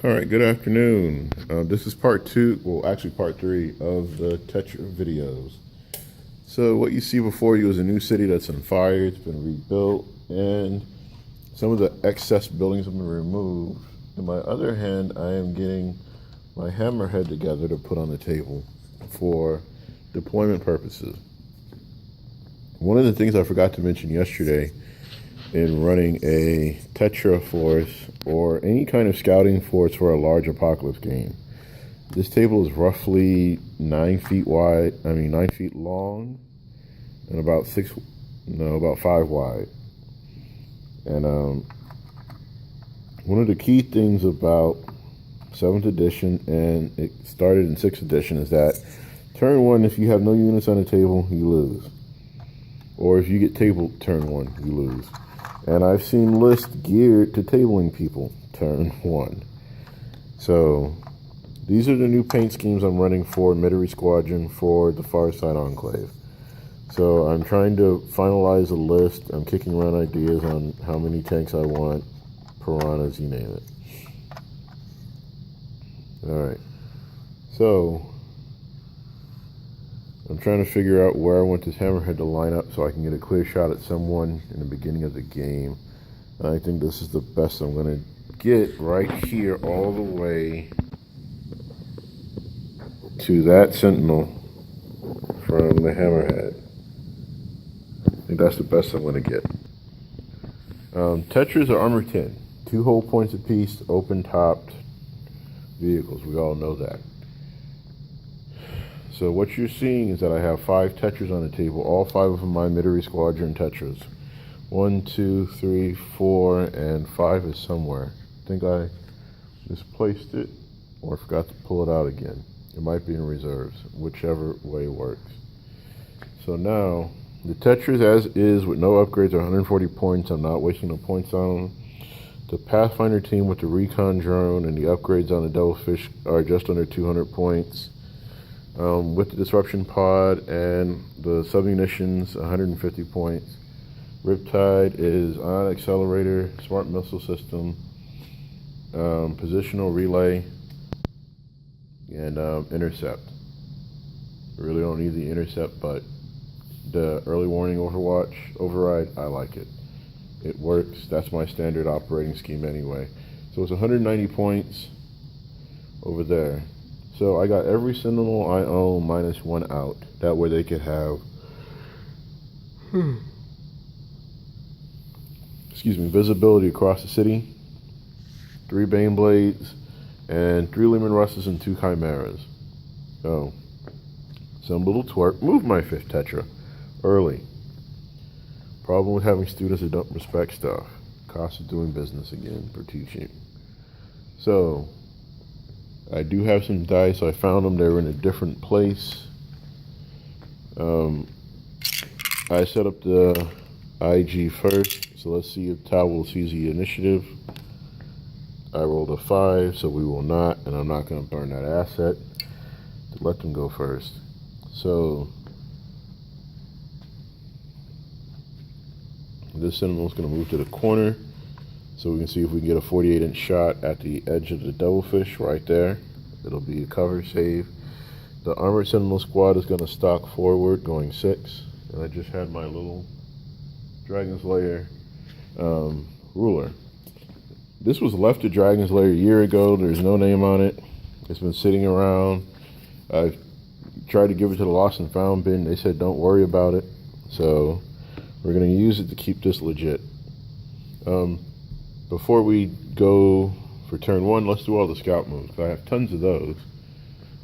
All right, good afternoon. This is part two, well, actually part three of the Tetra videos. So what you see before you is a new city that's on fire. It's been rebuilt, and some of the excess buildings have been removed. In my other hand, I am getting my hammerhead together to put on the table for deployment purposes. One of the things I forgot to mention yesterday in running a Tetra force or any kind of scouting force for a large apocalypse game. This table is roughly 9 feet wide, 9 feet long, and about 5 wide. And one of the key things about 7th edition, and it started in 6th edition, is that turn one, if you have no units on the table, you lose. Or if you get tabled turn one, you lose. And I've seen lists geared to tabling people turn one. So these are the new paint schemes I'm running for Midori Squadron for the Far Side Enclave. So I'm trying to finalize a list. I'm kicking around ideas on how many tanks I want, piranhas, you name it. Alright, so I'm trying to figure out where I want this hammerhead to line up so I can get a clear shot at someone in the beginning of the game. And I think this is the best I'm going to get right here all the way to that sentinel from the hammerhead. I think that's the best I'm going to get. Tetras are armor 10. 2 hull points apiece, open-topped vehicles. We all know that. So what you're seeing is that I have 5 Tetras on the table. All 5 of them are my Midori Squadron Tetras. 1, 2, 3, 4, and 5 is somewhere. I think I misplaced it or forgot to pull it out again. It might be in reserves, whichever way works. So now, the Tetras as is with no upgrades are 140 points. I'm not wasting no points on them. The Pathfinder team with the recon drone and the upgrades on the Devilfish are just under 200 points. With the disruption pod and the submunitions, 150 points. Riptide is on accelerator, smart missile system, positional relay, and intercept. I really don't need the intercept, but the early warning override, I like it. It works. That's my standard operating scheme anyway. So it's 190 points over there. So I got every Sentinel I own minus 1 out. That way they could have visibility across the city, 3 Bane Blades, and 3 Lehman Russes and 2 Chimeras. Oh, some little twerp moved my 5th Tetra early. Problem with having students that don't respect stuff. Cost of doing business again for teaching. So I do have some dice. I found them. They were in a different place. I set up the IG first. So let's see if Tau will seize the initiative. I rolled a 5, so we will not. And I'm not going to burn that asset to let them go first. So this Sentinel is going to move to the corner. So we can see if we can get a 48-inch shot at the edge of the Devilfish right there. It'll be a cover save. The Armored Sentinel squad is going to stalk forward, going 6. And I just had my little Dragon's Lair ruler. This was left to Dragon's Lair a year ago. There's no name on it. It's been sitting around. I tried to give it to the Lost and Found bin. They said don't worry about it. So we're going to use it to keep this legit. Before we go for turn 1, let's do all the scout moves. I have tons of those,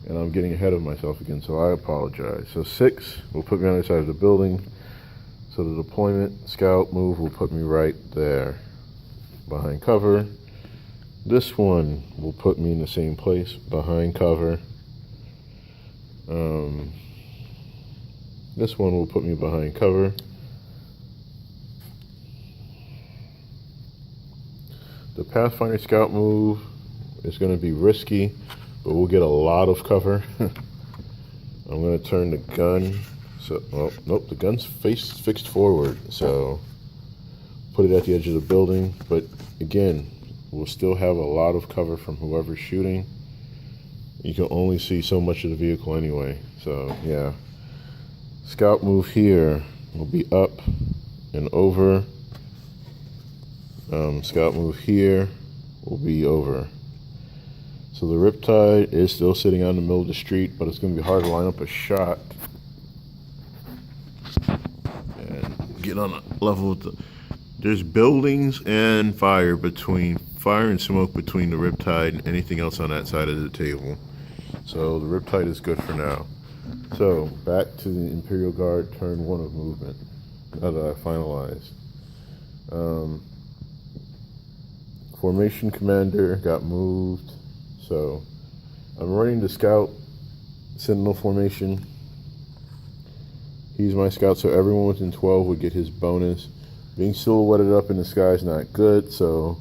and I'm getting ahead of myself again, so I apologize. So 6 will put me on the side of the building. So the deployment scout move will put me right there behind cover. This one will put me in the same place behind cover. This one will put me behind cover. The Pathfinder scout move is going to be risky, but we'll get a lot of cover. I'm going to turn the gun. So, well, nope, the gun's fixed forward. So put it at the edge of the building. But again, we'll still have a lot of cover from whoever's shooting. You can only see so much of the vehicle anyway. So yeah, scout move here will be up and over. Scout move here will be over. So the Riptide is still sitting out in the middle of the street, but it's going to be hard to line up a shot and get on a level with the... There's buildings and fire and smoke between the Riptide and anything else on that side of the table. So the Riptide is good for now. So back to the Imperial Guard turn 1 of movement, now that I finalized. Formation Commander got moved. So I'm running the Scout Sentinel formation. He's my scout, so everyone within 12 would get his bonus. Being silhouetted up in the sky is not good, so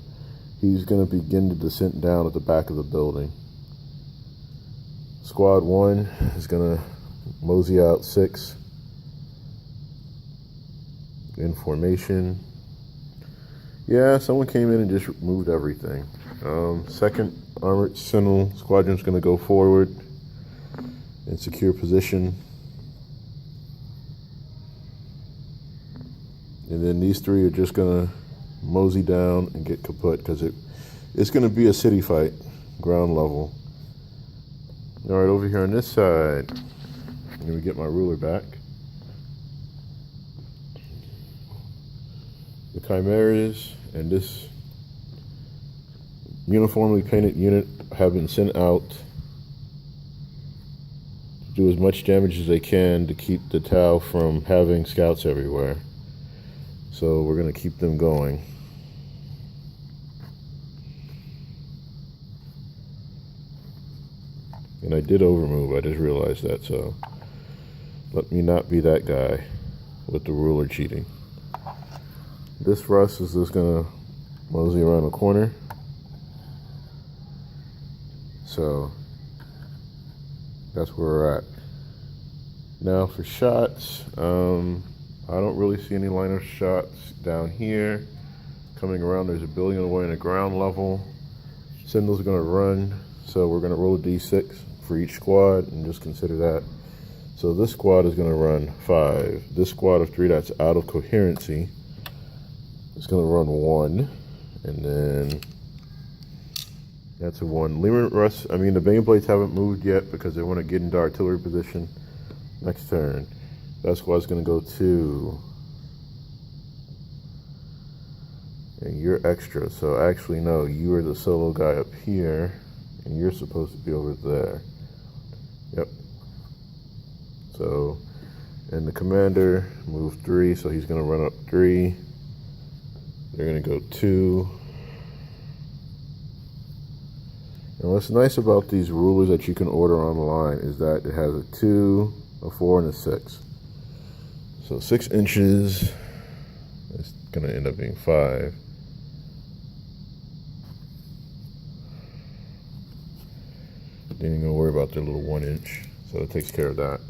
he's going to begin to descent down at the back of the building. Squad 1 is going to mosey out 6 in formation. Yeah, someone came in and just moved everything. Second Armored Sentinel Squadron is going to go forward in secure position. And then these 3 are just going to mosey down and get kaput because it's going to be a city fight, ground level. All right, over here on this side, I'm going to get my ruler back. The Chimeras and this uniformly painted unit have been sent out to do as much damage as they can to keep the Tau from having scouts everywhere. So we're going to keep them going. And I did overmove, I just realized that, so let me not be that guy with the ruler cheating. This Russ is just going to mosey around the corner. So that's where we're at. Now for shots, I don't really see any line of shots down here. Coming around, there's a building on the way in the ground level. Sentinels are going to run, so we're going to roll a d6 for each squad and just consider that. So this squad is going to run 5. This squad of 3 that's out of coherency is going to run 1, and then that's a 1. The Bane Blades haven't moved yet because they want to get into artillery position next turn. That squad's going to go 2. And you're extra, so actually no, you are the solo guy up here, and you're supposed to be over there. Yep. So, and the commander moved 3, so he's going to run up 3. They're going to go 2. And what's nice about these rulers that you can order online is that it has a 2, a 4, and a 6. So 6 inches is going to end up being 5. Then you're going to worry about their little 1 inch. So it takes care of that.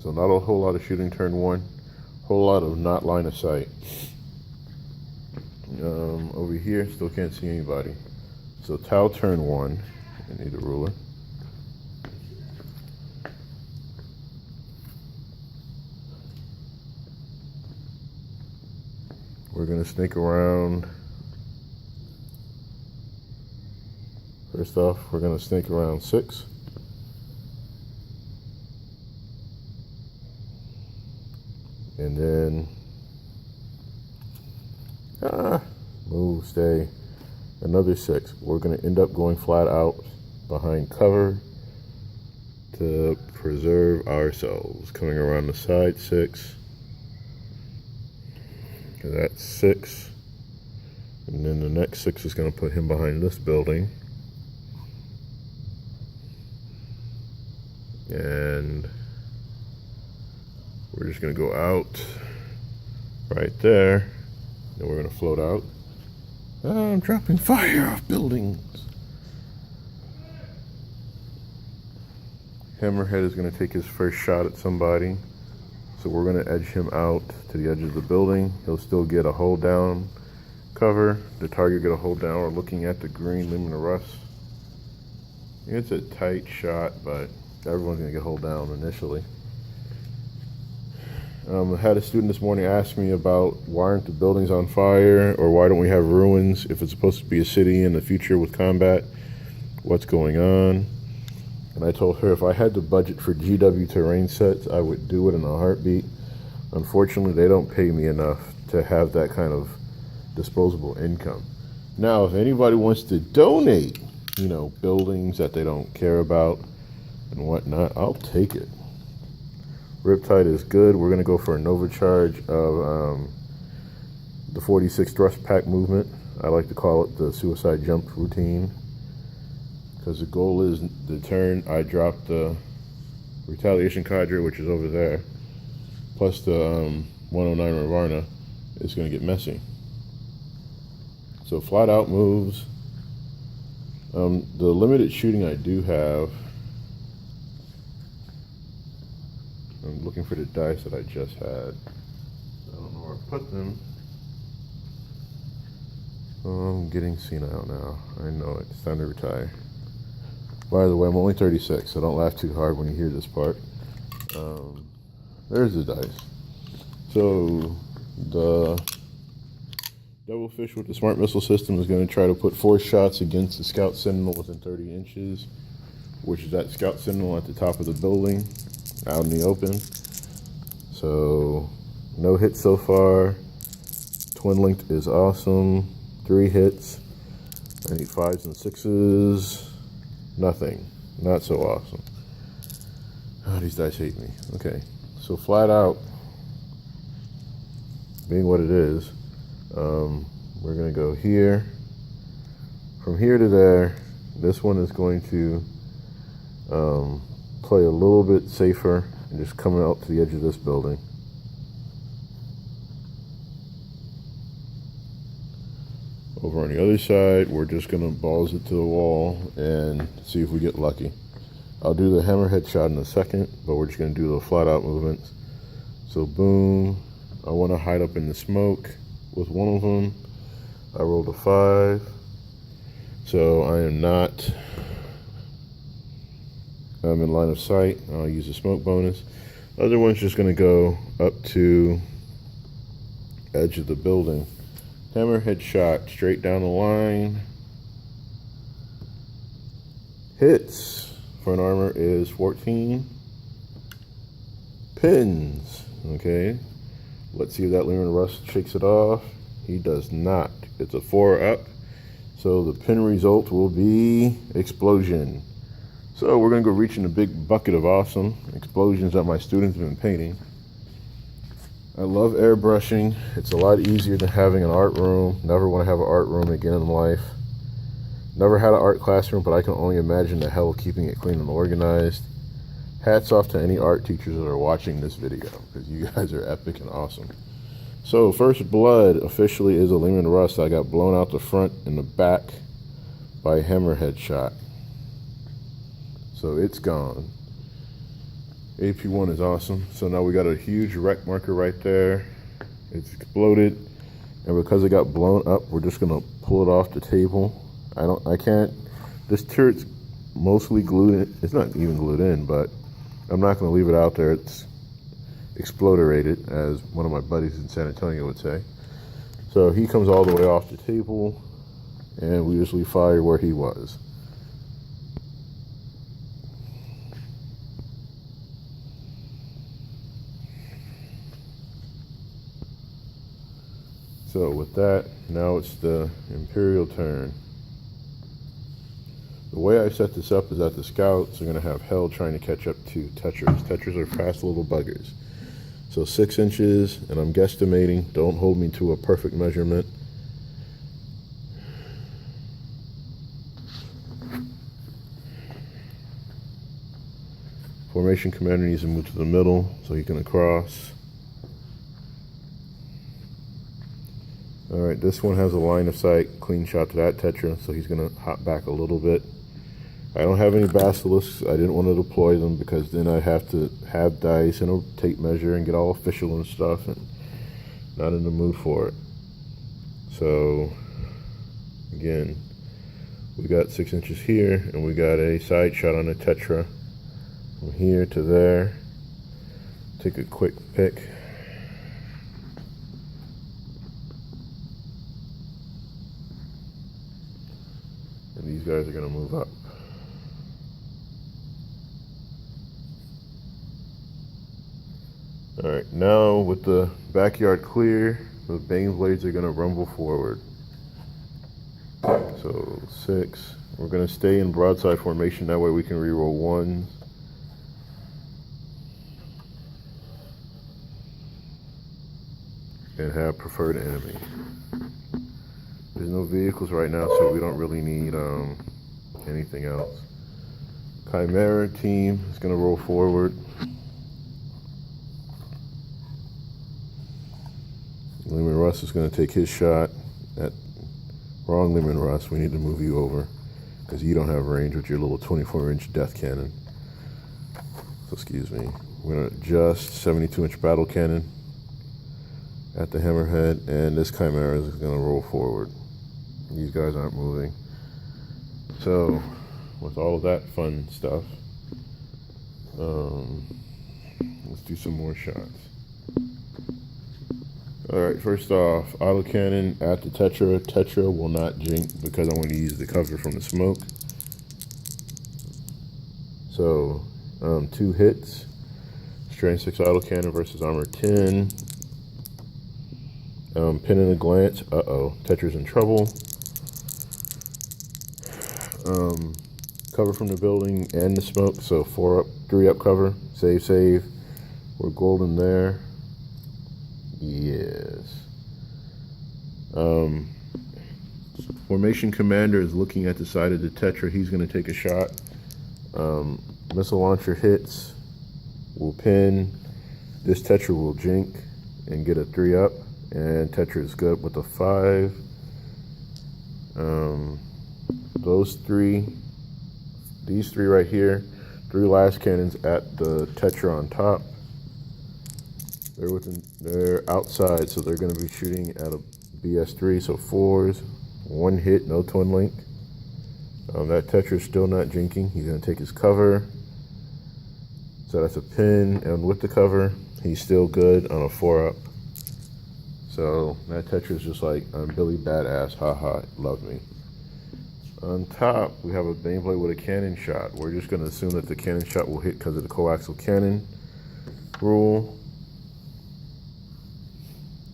So not a whole lot of shooting turn 1. Whole lot of not line of sight. Over here, still can't see anybody. So Tau turn 1. I need a ruler. We're going to snake around. First off, we're going to snake around 6. And then move, stay, another 6. We're going to end up going flat out behind cover to preserve ourselves. Coming around the side, 6. That's 6. And then the next 6 is going to put him behind this building. And we're just going to go out right there. Then we're going to float out. I'm dropping fire off buildings. Hammerhead is going to take his first shot at somebody. So we're going to edge him out to the edge of the building. He'll still get a hold down cover. The target get a hold down. We're looking at the green luminous rust. It's a tight shot, but everyone's gonna get hold down initially. I had a student this morning ask me about why aren't the buildings on fire, or why don't we have ruins if it's supposed to be a city in the future with combat? What's going on? And I told her if I had the budget for GW terrain sets, I would do it in a heartbeat. Unfortunately, they don't pay me enough to have that kind of disposable income. Now, if anybody wants to donate, buildings that they don't care about and whatnot, I'll take it. Riptide is good. We're going to go for an overcharge of the 46 thrust pack movement. I like to call it the suicide jump routine, because the goal is the turn I drop the retaliation cadre, which is over there, plus the 109 Ravarna is going to get messy. So flat out moves. The limited shooting I do have, I'm looking for the dice that I just had. I don't know where I put them. I'm getting senile now. I know it. It's time to retire. By the way, I'm only 36, so don't laugh too hard when you hear this part. There's the dice. So the Devilfish with the smart missile system is going to try to put 4 shots against the Scout Sentinel within 30 inches, which is that Scout Sentinel at the top of the building, out in the open. So no hits so far. Twin linked is awesome. 3 hits. I need 5s and 6s. Nothing. Not so awesome. Oh, these dice hate me. Okay, so flat out, being what it is, we're going to go here. From here to there, this one is going to play a little bit safer and just come out to the edge of this building. Over on the other side, we're just going to balls it to the wall and see if we get lucky. I'll do the hammerhead shot in a second, but we're just going to do the flat out movements. So boom, I want to hide up in the smoke with one of them. I rolled a 5, so I am not, I'm in line of sight. I'll use the smoke bonus. The other one's just going to go up to edge of the building. Hammerhead shot straight down the line. Hits for an armor is 14. Pins. Okay. Let's see if that Lumen Rust shakes it off. He does not. It's a 4 up. So the pin result will be explosion. So we're going to go reach in a big bucket of awesome explosions that my students have been painting. I love airbrushing. It's a lot easier than having an art room. Never want to have an art room again in life. Never had an art classroom, but I can only imagine the hell of keeping it clean and organized. Hats off to any art teachers that are watching this video, because you guys are epic and awesome. So first blood officially is a Lumen Rust. I got blown out the front and the back by a hammerhead shot. So it's gone. AP1 is awesome. So now we got a huge wreck marker right there. It's exploded, and because it got blown up, we're just gonna pull it off the table. I can't, this turret's mostly glued in. It's not even glued in, but I'm not gonna leave it out there. It's exploderated, as one of my buddies in San Antonio would say. So he comes all the way off the table, and we usually fire where he was. So with that, now it's the Imperial turn. The way I set this up is that the scouts are going to have hell trying to catch up to Tetras. Tetras are fast little buggers. So 6 inches, and I'm guesstimating, don't hold me to a perfect measurement. Formation commander needs to move to the middle so he can cross. Alright, this one has a line of sight, clean shot to that Tetra, so he's going to hop back a little bit. I don't have any basilisks. I didn't want to deploy them because then I'd have to have dice and a tape measure and get all official and stuff, and not in the mood for it. So again, we got 6 inches here, and we got a side shot on the Tetra from here to there. Take a quick pick. And these guys are going to move up. Alright, now with the backyard clear, the bane blades are going to rumble forward. So 6. We're going to stay in broadside formation, that way we can reroll ones. And have preferred enemy. There's no vehicles right now, so we don't really need anything else. Chimera team is going to roll forward. Lehman Russ is going to take his shot at... Wrong, Lehman Russ. We need to move you over because you don't have range with your little 24-inch death cannon. So excuse me. We're going to adjust 72-inch battle cannon at the hammerhead, and this Chimera is going to roll forward. These guys aren't moving. So, with all of that fun stuff, let's do some more shots. Alright, first off, autocannon at the Tetra. Tetra will not jink because I want to use the cover from the smoke. So, 2 hits. Strength 6 autocannon versus armor 10. Pin in a glance. Tetra's in trouble. Cover from the building and the smoke. So 4 up, 3 up cover. Save, save. We're golden there. Yes. Formation commander is looking at the side of the Tetra. He's going to take a shot. Missile launcher hits. Will pin. This Tetra will jink and get a 3 up. And Tetra is good with a 5. These 3 right here, 3 last cannons at the Tetra on top. They're outside, so they're going to be shooting at a BS3, so 4s, 1 hit, no twin link. That Tetra is still not jinking. He's going to take his cover. So that's a pin, and with the cover, he's still good on a 4 up. So that Tetra is just like, I'm Billy Badass, haha, love me. On top, we have a Baneblade with a cannon shot. We're just going to assume that the cannon shot will hit because of the coaxial cannon rule.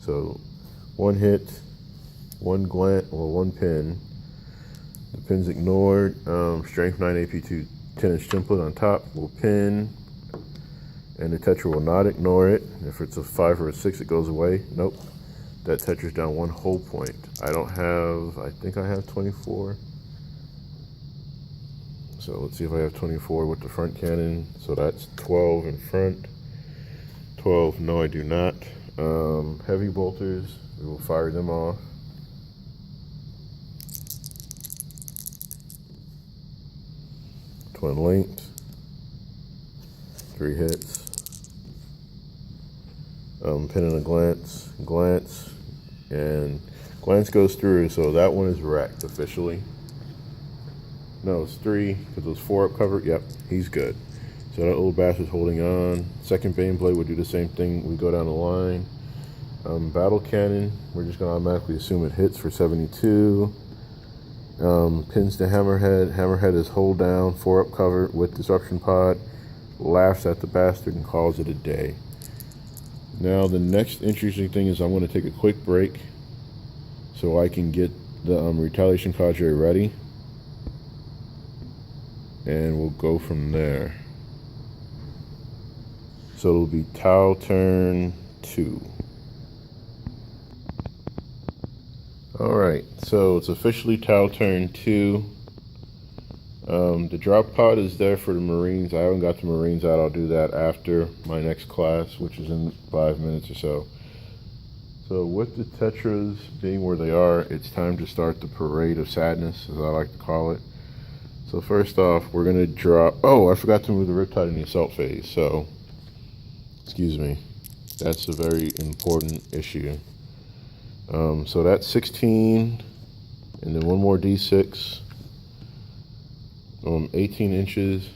So 1 hit, 1 glance, or 1 pin. The pin's ignored. Strength 9 AP2 10-inch template on top will pin. And the Tetra will not ignore it. If it's a 5 or a 6, it goes away. Nope. That Tetra's down 1 whole point. I think I have 24. So let's see if I have 24 with the front cannon. So that's 12 in front. 12, no I do not. Heavy bolters, we will fire them off. Twin linked. 3 hits. Pin in a glance, and glance goes through, so that one is wrecked officially. No, it's 3, because it was 4 up cover. Yep, he's good. So that little bastard's holding on. Second Baneblade would do the same thing. We go down the line. Battle cannon, we're just going to automatically assume it hits for 72. Pins to Hammerhead. Hammerhead is hold down, 4 up cover with disruption pod. Laughs at the bastard and calls it a day. Now the next interesting thing is I'm going to take a quick break so I can get the retaliation cadre ready. And we'll go from there. So it'll be Tau turn 2. Alright, so it's officially Tau turn 2. The drop pod is there for the Marines. I haven't got the Marines out. I'll do that after my next class, which is in 5 minutes or so. So with the Tetras being where they are, it's time to start the parade of sadness, as I like to call it. So first off, we're going to drop... Oh, I forgot to move the Riptide in the assault phase, so... Excuse me. That's a very important issue. So that's 16, and then one more D6, 18 inches.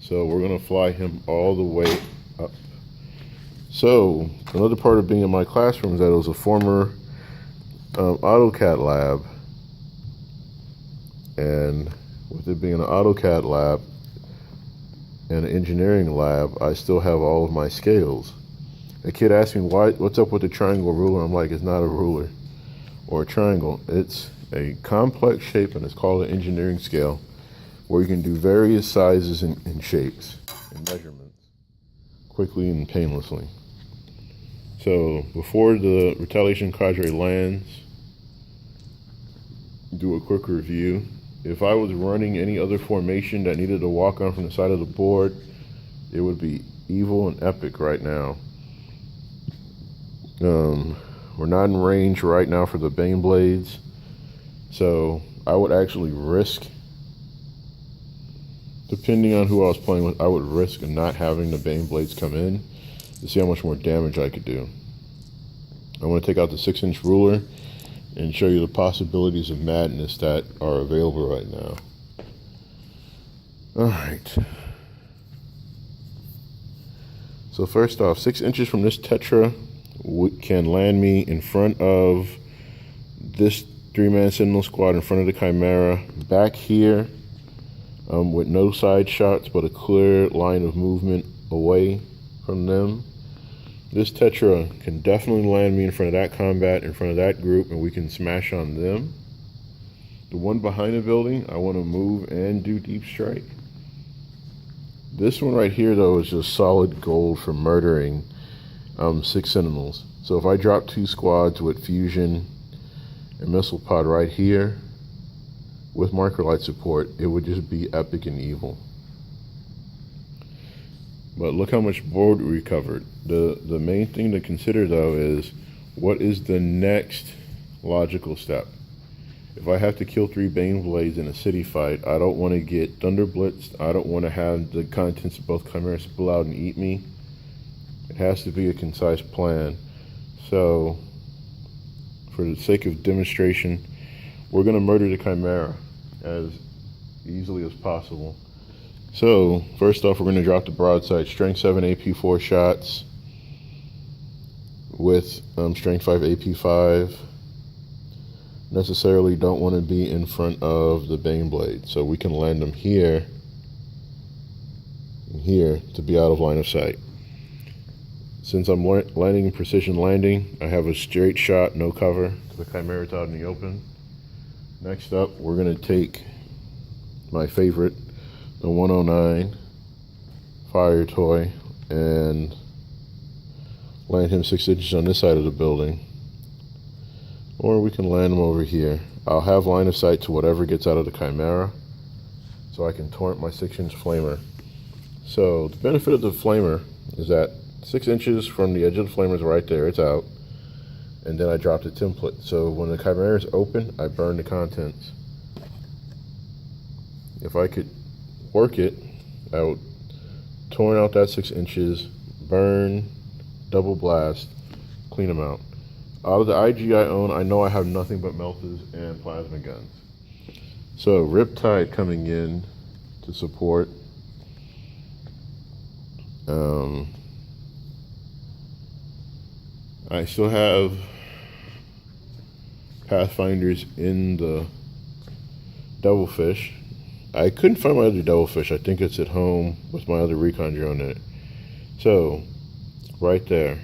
So we're gonna fly him all the way up. So another part of being in my classroom is that it was a former AutoCAD lab, and with it being an AutoCAD lab and an engineering lab, I still have all of my scales. A kid asked me, what's up with the triangle ruler? I'm like, it's not a ruler or a triangle. It's a complex shape, and it's called an engineering scale, where you can do various sizes and shapes and measurements quickly and painlessly. So before the retaliation cadre lands, do a quick review. If I was running any other formation that needed to walk on from the side of the board, it would be evil and epic right now. We're not in range right now for the Bane Blades, so I would actually risk, depending on who I was playing with, I would risk not having the Bane Blades come in to see how much more damage I could do. I want to take out the 6-inch ruler and show you the possibilities of madness that are available right now. Alright. So first off, 6 inches from this Tetra can land me in front of this 3-man Sentinel squad, in front of the Chimera, back here, with no side shots but a clear line of movement away from them. This Tetra can definitely land me in front of that combat, in front of that group, and we can smash on them. The one behind the building, I want to move and do deep strike. This one right here, though, is just solid gold for murdering 6 Sentinels. So if I drop 2 squads with fusion and missile pod right here with marker light support, it would just be epic and evil. But look how much board we covered. The main thing to consider, though, is what is the next logical step? If I have to kill 3 Bane Blades in a city fight, I don't want to get Thunder Blitzed. I don't want to have the contents of both Chimeras spill out and eat me. It has to be a concise plan. So, for the sake of demonstration, we're going to murder the Chimera as easily as possible. So, first off, we're going to drop the broadside strength 7 AP4 shots with strength 5 AP5. Necessarily don't want to be in front of the Bane Blade, so we can land them here and here to be out of line of sight. Since I'm landing in precision landing, I have a straight shot, no cover. The Chimera's out in the open. Next up, we're going to take my favorite, the 109 fire toy, and land him 6 inches on this side of the building. Or we can land him over here. I'll have line of sight to whatever gets out of the Chimera, so I can torrent my 6-inch flamer. So the benefit of the flamer is that 6 inches from the edge of the flamer is right there, it's out. And then I drop the template. So when the Chimera is open, I burn the contents. If I could work it, I would torn out that 6 inches, burn, double blast, clean them out. Out of the IG I own, I know I have nothing but melters and plasma guns. So Riptide coming in to support. I still have Pathfinders in the Devilfish. I couldn't find my other Devilfish. I think it's at home with my other recon drone in it. So, right there.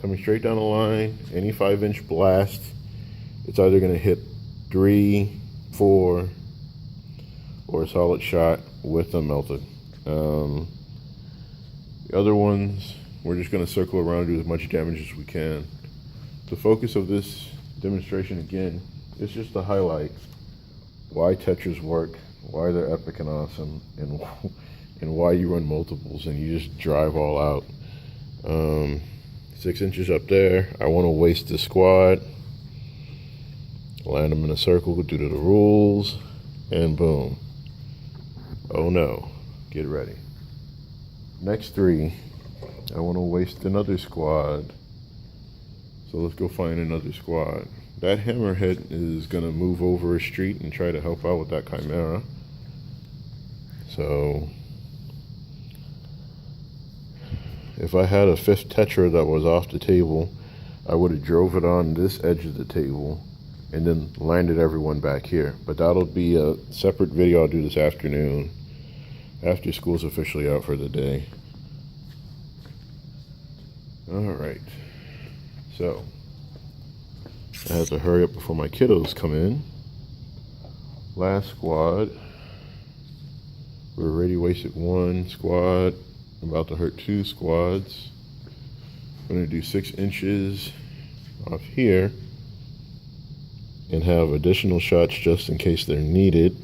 Coming straight down the line, any 5-inch blast, it's either going to hit 3, 4, or a solid shot with a melted. The other ones, we're just going to circle around and do as much damage as we can. The focus of this demonstration, again, is just to highlight why Tetras work, why they're epic and awesome, and why you run multiples and you just drive all out. 6 inches up there. I want to waste the squad, land them in a circle due to the rules, and boom. Oh no, get ready. Next 3, I want to waste another squad. So let's go find another squad. that hammerhead is going to move over a street and try to help out with that chimera. So if I had a fifth Tetra that was off the table, I would have drove it on this edge of the table and then landed everyone back here. But that'll be a separate video I'll do this afternoon after school's officially out for the day. Alright, so I have to hurry up before my kiddos come in. Last squad. We already wasted one squad. I'm about to hurt two squads. I'm going to do 6 inches off here and have additional shots just in case they're needed.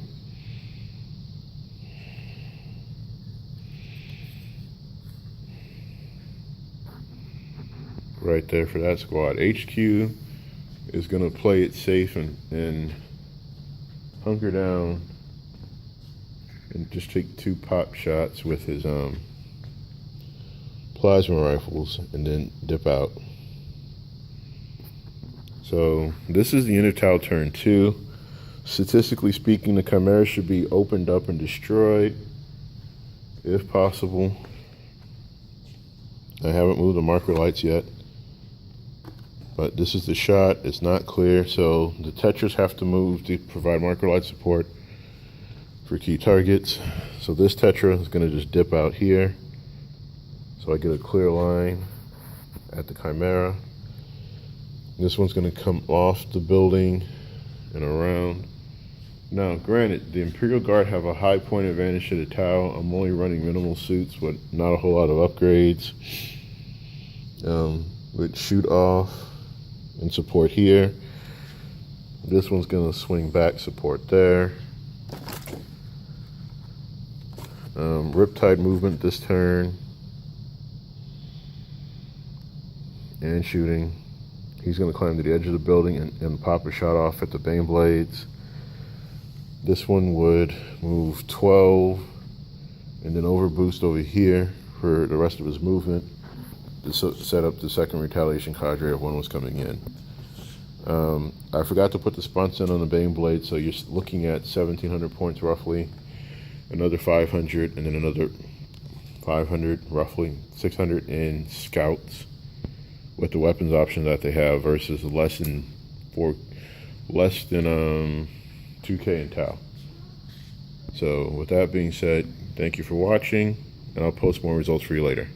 Right there for that squad. HQ is going to play it safe and hunker down and just take 2 pop shots with his plasma rifles and then dip out. So this is the Unital turn 2. Statistically speaking, the chimera should be opened up and destroyed if possible. I haven't moved the marker lights yet, but this is the shot. It's not clear, so the Tetras have to move to provide marker light support for key targets. So this Tetra is going to just dip out here, so I get a clear line at the chimera. This one's going to come off the building and around. Now, granted, the Imperial Guard have a high point advantage to the Tau. I'm only running minimal suits with not a whole lot of upgrades. With shoot off and support here. This one's going to swing back, support there. Riptide movement this turn. And shooting. He's going to climb to the edge of the building and pop a shot off at the Bane Blades. This one would move 12 and then overboost over here for the rest of his movement to set up the second retaliation cadre if one was coming in. I forgot to put the sponge in on the Bane Blade, so you're looking at 1,700 points roughly, another 500, and then another 500, roughly 600 in scouts with the weapons option that they have versus less than 2K in Tau. So with that being said, thank you for watching, and I'll post more results for you later.